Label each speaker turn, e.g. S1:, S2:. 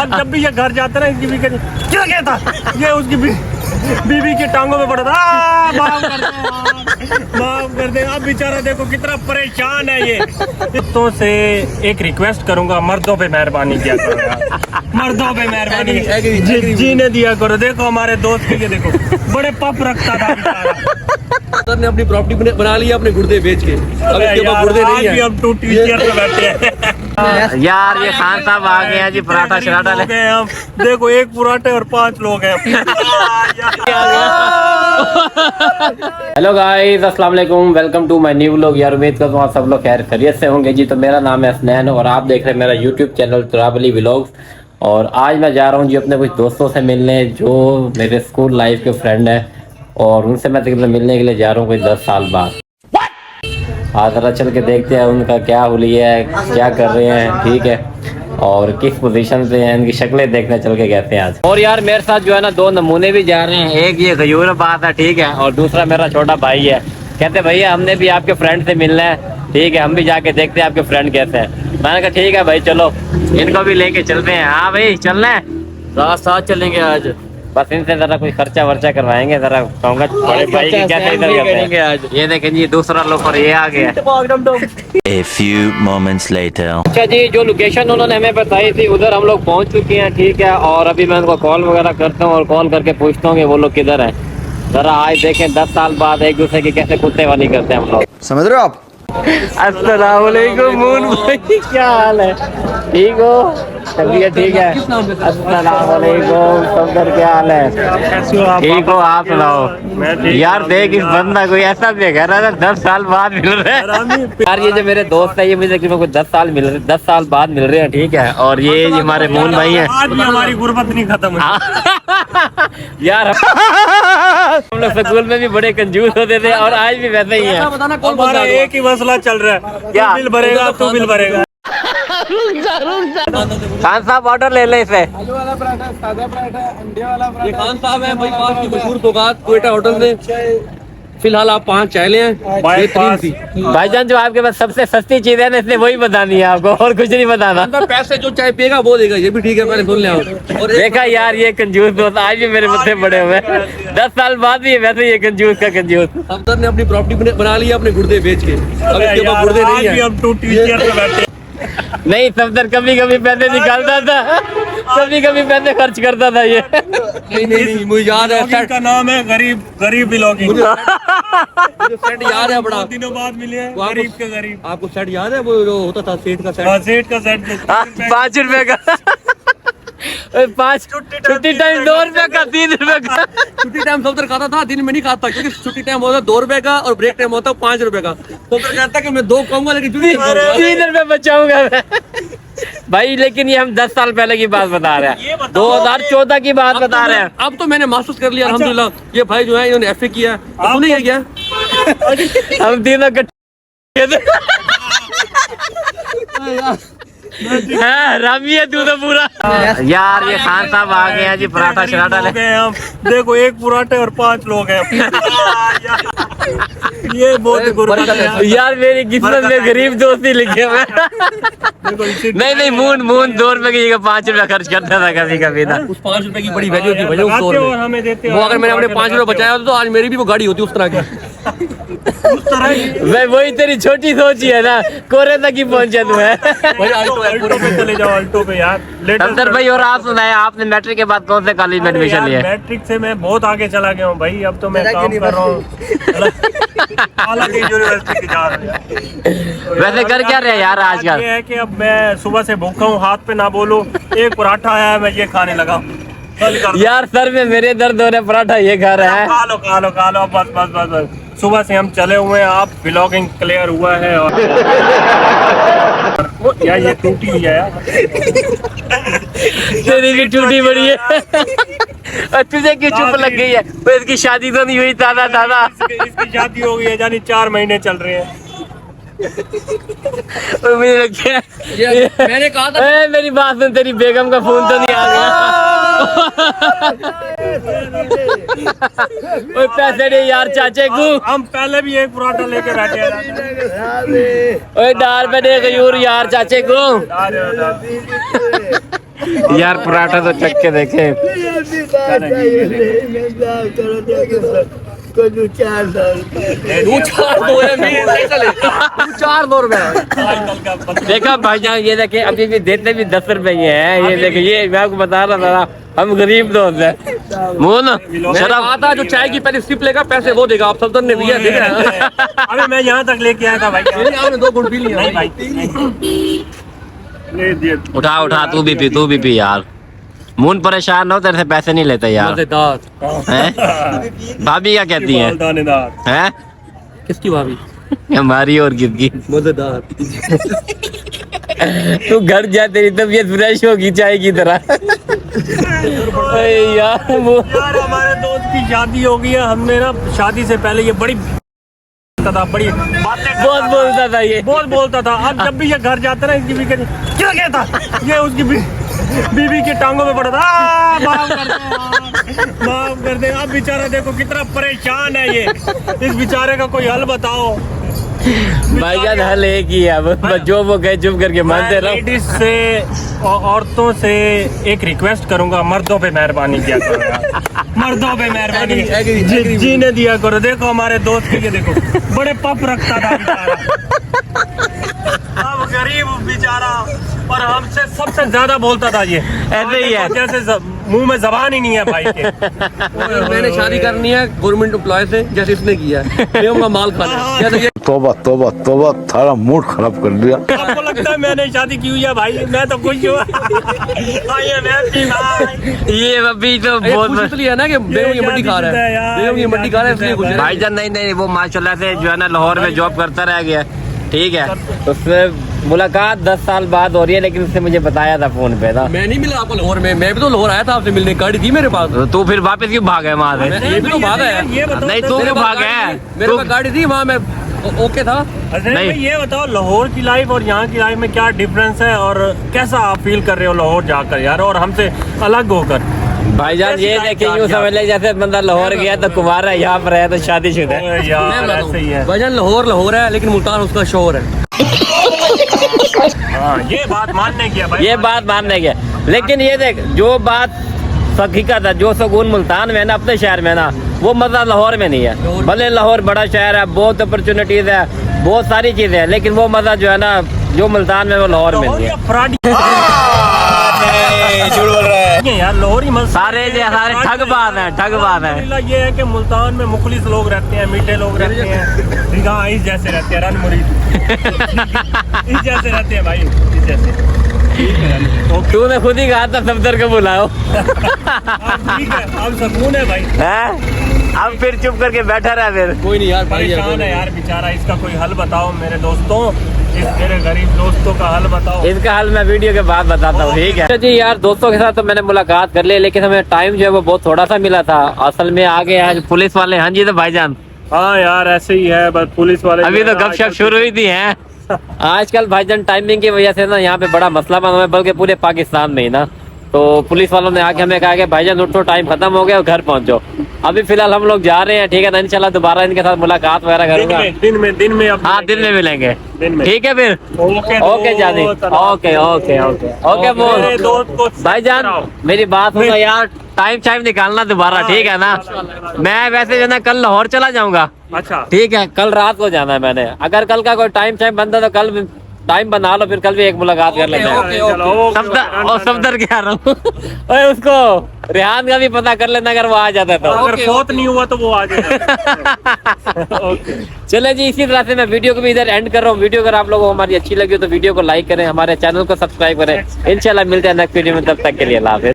S1: आज जब भी ये घर जाता ना इसकी बीवी क्या कहता ये उसकी बीवी की टांगों में पड़ा था। माफ कर दे। अब बेचारा देखो कितना परेशान है ये। तो से एक रिक्वेस्ट करूंगा, मर्दों पे मेहरबानी किया करो यार, मर्दों पे मेहरबानी जीने दिया करो। देखो हमारे दोस्त के देखो बड़े पप रखता था बेचारा,
S2: ने अपनी प्रॉपर्टी बना लिया अपने गुर्दे बेच के। अब इसके पास गुर्दे नहीं है,
S1: हम टूटी चेयर पे बैठे हैं।
S3: यार ये खान साहब आ गए हैं जी, पराठा शराठा ले
S1: गए हम। देखो एक पराठे और 5 लोग हैं।
S3: हेलो गाइस, अस्सलाम वालेकुम, welcome to my new vlog. यार उम्मीद करता हूँ आप सब लोग खैर खैरियत से होंगे जी। तो मेरा नाम है हसनैन और आप देख रहे हैं मेरा यूट्यूब चैनल ट्रैवली व्लॉग्स। और आज मैं जा रहा हूँ जी अपने कुछ दोस्तों से मिलने जो मेरे स्कूल लाइफ के फ्रेंड हैं, और उनसे मैं तकरीबन मिलने के लिए जा रहा हूँ कोई 10 साल बाद। आज जरा चल के देखते हैं उनका क्या हुलिया है, क्या कर रहे हैं, ठीक है, और किस पोजीशन पे हैं, इनकी शक्लें देखने चल के कहते हैं आज। और यार मेरे साथ जो है ना 2 नमूने भी जा रहे हैं। एक ये गयूर बात है, ठीक है, और दूसरा मेरा छोटा भाई है। कहते भैया हमने भी आपके फ्रेंड से मिलना है, ठीक है, हम भी जाके देखते हैं आपके फ्रेंड कैसे हैं। मैंने कहा ठीक है भाई चलो, इनको भी लेके चलते हैं। हाँ भाई चलना है, साथ चलेंगे आज। बस इनसे जरा कोई खर्चा वर्चा करवाएंगे, जरा कहूँगा बड़े भाई की क्या करेंगे आज। ये देखें जी दूसरा लोग और ये आ गया।
S4: A few moments later.
S3: अच्छा जी, जो लोकेशन उन्होंने हमें बताई थी उधर हम लोग पहुंच चुके हैं, ठीक है। और अभी मैं उनको कॉल वगैरह करता हूँ और कॉल करके पूछता हूँ कि वो लोग किधर हैं। जरा आज देखें 10 साल बाद एक दूसरे की कैसे कुत्तेवाली करते हैं हम लोग, समझ रहे हो आप। अस्सलाम वालेकुम मून भाई, क्या हाल है, ठीक हो? चलिए ठीक है। अस्सलाम वालेकुम सफदर, क्या हाल है, ठीक हो? आप सुनाओ। यार देख इस बंदा कोई ऐसा देखा रहा था 10 साल बाद मिल रहे हैं। यार ये जो मेरे दोस्त है ये मुझे तकरीबन 10 साल बाद मिल रहे हैं, ठीक है। और ये हमारे मून भाई हैं।
S1: आज भी हमारी गुर्बत नहीं खत्म हुई।
S3: यार हम लोग स्कूल में भी बड़े कंजूस होते थे और आज भी वैसे ही है।
S1: हमारा एक ही मसला चल रहा है, क्या बिल भरेगा तू बिल भरेगा।
S3: खान साहब ऑर्डर ले ले इसे।
S2: सादा पराठा, अंडे वाला पराठा। ये खान साहब है भाई, पास की मशहूर सौगात कोयटा होटल में। फिलहाल आप 5 चाय लें, ये 3 थी।
S3: भाईजान जो आपके पास सबसे सस्ती चीज है ना, इसलिए वही बतानी है आपको, और कुछ नहीं बताना।
S2: पैसे जो चाय पिएगा वो देगा, ये भी ठीक है, मैंने सुन लिया।
S3: और देखा यार ये कंजूस दोस्त आज भी मेरे मत्थे पड़े हुए हैं। 10 साल बाद भी वैसे ये कंजूस का कंजूस।
S2: सफदर ने अपनी प्रॉपर्टी बना लिया अपने गुर्दे बेच के। अब इसके पास गुर्दे नहीं है,
S1: हम टूटी चेयर पे बैठे।
S3: नहीं सफदर कभी कभी पैसे निकालता था, कभी कभी पैसे खर्च करता था ये।
S2: नहीं मुझे याद है,
S1: सेट का नाम है गरीब ब्लॉगिंग।
S2: मुझे सेट याद है बड़ा,
S1: दिनों बाद मिले हैं, गरीब के गरीब।
S2: आपको सेट याद है वो जो होता था सेठ का सेट?
S1: सेट का सेट
S3: 5 रुपए का, 5 छुट्टी टाइम 2 रुपए का, 3 रुपए का।
S2: छुट्टी टाइम सफदर खाता था, दिन में नहीं खाता, क्योंकि छुट्टी टाइम होता 2 रुपए का और ब्रेक टाइम होता 5 रुपए का। सफदर कहता कि मैं 2 खाऊंगा लेकिन
S3: 3 रुपए बचाऊंगा मैं। भाई लेकिन ये हम 10 साल पहले की बात बता रहे हैं, 2014 की बात बता रहे हैं।
S2: अब तो मैंने महसूस कर लिया अल्हम्दुलिल्लाह। ये भाई जो है इन्होंने एफए किया, तूने क्या किया?
S3: हम तीनों रामी है तू तो पूरा। यार ये खान साहब आ गए हैं जी, पराठा शराठा ले
S1: गए हम। देखो एक पराठे और 5 लोग हैं। ये बहुत गुर्बत है
S3: यार, मेरी किस्मत में गरीब दोस्त ही लिखे हुए। नहीं मून 2 रुपए की जगह 5 रुपए खर्च करता था कभी कभी ना।
S2: उस 5 रुपए की बड़ी वैल्यू थी भैया उस दौर
S1: और
S2: में।
S1: हमें देते
S2: वो अगर मैंने अपने 5 रुपए बचाया होता तो आज मेरी भी वो गाड़ी होती उस तरह की।
S3: मैं वही तेरी छोटी सोच ही है ना, कोरे तक ही पहुंचा तू है।
S1: अल्टो पे चले जाओ, अल्टो पे यार।
S3: सफदर भाई और आप सुनाए, आपने मैट्रिक के बाद कौन से कॉलेज में एडमिशन लिया?
S1: मैट्रिक से मैं बहुत आगे चला गया हूँ भाई। अब तो मैं काम कर रहा हूँ अलग यूनिवर्सिटी जा रहा हूँ।
S3: वैसे कर क्या रहे यार आजकल?
S1: ये है कि अब मैं सुबह से भूखा हूँ, हाथ पे ना बोलो, एक पराठा आया है मैं ये खाने लगा।
S3: यार सर में मेरे दर्द हो रहे, पराठा ये खा रहा है।
S1: खा लो बस। सुबह से हम चले हुए हैं, आप ब्लॉगिंग क्लियर हुआ है। और यार ये टूटी है यार,
S3: तेरी भी टूटी बड़ी है। और तुझे क्यों चुप लग गई है? तो इसकी शादी तो नहीं हुई दादा।
S1: इसकी शादी हो गई है, यानी 4 महीने चल रहे हैं।
S3: मुझे लगता है
S2: मैंने कहा था
S3: मेरी बात सुन, तेरी बेगम का फोन तो नहीं आ गया? पैसे दे यार चाचे को।
S1: हम पहले भी एक पराठा लेके बैठे हैं।
S3: ओए 4 रुपए दे गयूर यार चाचे को। यार पराठा तो चख के देखे।
S2: तू 4 है मेरे नहीं चले, तू 4 रुपए।
S3: देखा भाईजान, ये देखे अभी भी देते भी 10 रुपए ही है। ये देखे, ये मैं आपको बता रहा था, हम गरीब दोस्त हैं। मोहन
S2: शराब आता जो चाय की पहले सिप लेगा, पैसे वो देगा। आप सल्तन ने दिया, देख रहे हैं।
S1: अबे मैं यहाँ तक लेके आया था भाई।
S2: आपने 2 घुट पी लिया।
S1: नहीं भाई, ले दिए।
S3: उठा उठा, तू भी पी यार। मून परेशान हो, तेरे से पैसे नहीं लेते यार।
S2: मजेदार।
S3: हैं? भाभी क्या कहती है?
S1: दानेदार।
S3: हैं?
S2: किसकी भाभी?
S3: हमारी और किसकी?
S2: मजेदार।
S3: तू घर जा, तेरी तबीयत फ्रेश होगी चाय की तरह। यार वो
S1: यार हमारे दोस्त की शादी हो गई है। हमने ना शादी से पहले ये बड़ी बड़ी बातें
S3: बहुत बोलता था ये।
S1: बहुत बोलता था। अब जब भी ये घर जाता ना, इसकी बीवी क्या कहता, ये उसकी बीवी की टांगों में पड़ा था। माफ कर दे यार, माफ कर दे। अब बेचारा देखो कितना परेशान है ये। इस बेचारे का कोई हल बताओ।
S3: भाईजान हल एक ही है, अब जो वो कहे चुप करके मानते रहो।
S1: लेडीज से और औरतों से एक रिक्वेस्ट करूंगा, मर्दों पे मेहरबानी किया करो यार। मर्दों पे मेहरबानी जीने दिया करो। देखो हमारे दोस्त की, ये देखो बड़े पप रखता था बेचारा। अब गरीब बेचारा, और हमसे सबसे ज्यादा बोलता था ये।
S3: ऐसे ही है,
S1: जैसे मुंह में जबान ही नहीं है भाई के।
S2: मैंने शादी करनी है गवर्नमेंट एम्प्लॉय से, जैसे इसने किया है। मैं माल खाना है।
S5: तोबा तोबा तोबा, थारा मूड खराब कर दिया।
S1: आपको लगता है मैंने शादी की हुई है भाई? मैं तो खुश हुआ।
S3: ये अभी तो बहुत
S2: इसलिए है ना कि बेगम की मट्टी खा रहा है। बेगम की मट्टी खा रहा है इसलिए खुश है।
S3: भाईजान नहीं, वो माशाल्लाह से जो है ना लाहौर में जॉब करता रह गया। ठीक है, उससे मुलाकात 10 साल बाद हो रही है, लेकिन उसने मुझे बताया था फोन पे ना।
S2: मैं नहीं मिला आपको लाहौर में, मैं भी तो लाहौर आया था आपसे मिलने। गाड़ी थी मेरे पास।
S3: तो तू फिर वापस क्यों भाग गया वहाँ से?
S2: ये भी तो भागा है।
S3: नहीं, तू क्यों भाग गया?
S2: मेरे पास गाड़ी थी, वहाँ मैं ओके था।
S1: नहीं, ये बताओ लाहौर की लाइफ और यहाँ की लाइफ में क्या डिफरेंस है, और कैसा आप फील कर रहे हो लाहौर जाकर यार, और हमसे अलग होकर?
S3: भाईजान ये देखिए, यूँ समझ ले जैसे बंदा लाहौर गया तो कुमार है, यहाँ पर है तो शादीशुदा है।
S1: यार ऐसे ही है।
S2: भाईजान लाहौर है, लेकिन मुल्तान उसका शोर है।
S1: हाँ, ये बात मानने की है भाई।
S3: ये बात मानने की है, लेकिन ये देख, जो बात हकीकत है, जो सुकून मुल्तान में ना, अपने शहर में ना, वो मजा लाहौर में नहीं है। भले लाहौर बड़ा शहर है, बहुत अपॉर्चुनिटीज है, बहुत सारी चीजें हैं, लेकिन वो मजा जो है ना, जो मुल्तान में, वो लाहौर में नहीं है।
S5: झूठ बोल रहा है
S1: यार लाहौरी
S3: सारे ठग बात है।
S1: ये है कि मुल्तान में मुखलिस लोग रहते हैं, मीठे लोग रहते हैं। हाँ, इस जैसे रहते हैं, रन मुरीद इस जैसे रहते हैं भाई, इस जैसे।
S3: तूने खुद ही कहा था सफदर को बुलाओ।
S1: ठीक है, अब सुकून है भाई।
S3: अब फिर चुप करके बैठा रहा फिर।
S2: कोई नहीं यार,
S1: परेशान है यार बेचारा। इसका कोई हल बताओ मेरे दोस्तों, इस मेरे गरीब दोस्तों का हल बताओ।
S3: इसका हल मैं वीडियो के बाद बताता हूँ, ठीक है जी। यार दोस्तों के साथ तो मैंने मुलाकात कर ली, लेकिन हमें टाइम जो है वो बहुत थोड़ा सा मिला था। असल में आगे आज पुलिस वाले। हाँ जी, तो भाईजान
S1: हाँ यार ऐसे ही है, बस पुलिस वाले
S3: अभी तो गपशप शुरू हुई थी हैं। आजकल भाईजान टाइमिंग की वजह से ना यहाँ पे बड़ा मसला बना हुआ है, बल्कि पूरे पाकिस्तान में ही ना। तो पुलिस वालों ने आके हमें कहा कि भाईजान उठो, टाइम खत्म हो गया और घर पहुंचो। अभी फिलहाल हम लोग जा रहे हैं, ठीक है ना। इंशाल्लाह दोबारा इनके साथ मुलाकात वगैरह करूंगा।
S1: दिन में
S3: हाँ, दिन में मिलेंगे,
S1: दिन में।
S3: ठीक है फिर। ओके जानी, ओके बोल भाईजान, मेरी बात सुनो यार, टाइम निकालना दोबारा, ठीक है ना। मैं वैसे जो ना कल लाहौर चला जाऊंगा।
S1: अच्छा
S3: ठीक है, कल रात को जाना है मैंने। अगर कल का कोई टाइम बनता तो कल टाइम बना लो, फिर कल भी एक मुलाकात कर लेते हैं। सफदर क्या रहा हूँ उसको रेहान का भी पता कर लेना, अगर वो आ जाता तो।
S1: अगर फोत नहीं हुआ तो वो आ जाएगा।
S3: चले जी, इसी तरह से मैं वीडियो को भी इधर एंड कर रहा हूँ। वीडियो अगर आप लोगों को हमारी अच्छी लगी हो तो वीडियो को लाइक करें, हमारे चैनल को सब्सक्राइब करें। इंशाल्लाह मिलते हैं नेक्स्ट वीडियो में, तब तक के लिए अल्लाह हाफिज़।